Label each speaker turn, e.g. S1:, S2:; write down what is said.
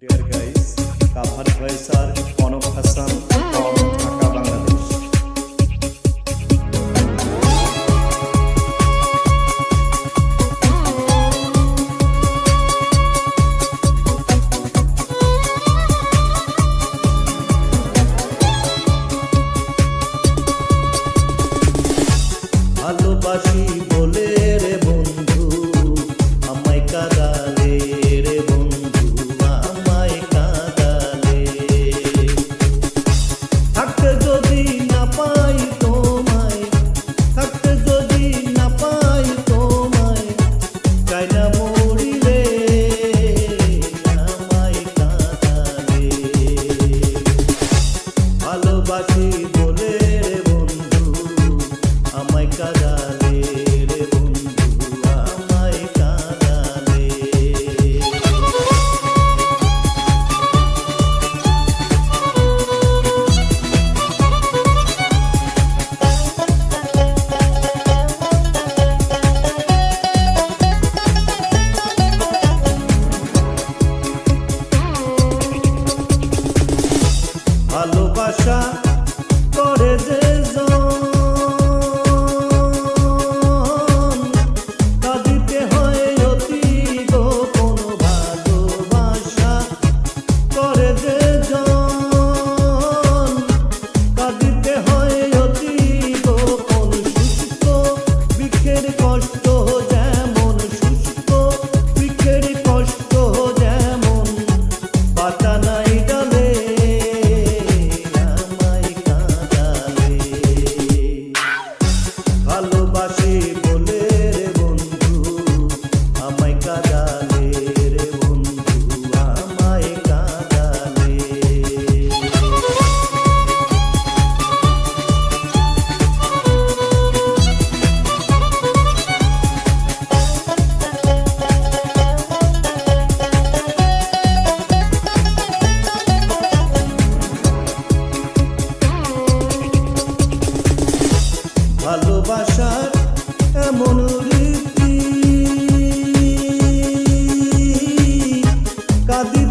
S1: Dear guys, cover voice are Konok Hassan from Dhaka, Bangladesh. ভালোবাসি বলে রে বন্ধু আমায় কাঁদালে রে বন্ধু আমায় কাঁদালে থাকতে যদি না পাই তোমায় থাকতে যদি না পাই তোমায় চাই না মরিলে আমায় কাঁদালে ভালোবাসি বলে রে বন্ধু আমায় কাঁদালে রে বন্ধু আমায় কাঁদালে ভালোবাসা করে যে কাঁদিতে হয় অতি গোপন ভালোবাসা করে যে কাঁদিতে হয় অতি গোপন শুষ্ক বৃক্ষের কষ্ট যেমন শুষ্ক বৃক্ষের কষ্ট যেমন পাতা নাই ডালে আমায় কাঁদালে ভালোবাসি বলে রে বন্ধু আমায় কাঁদালে রে বন্ধু আমায় কাঁদালে ভালোবাসার এমন রীতি কাঁদি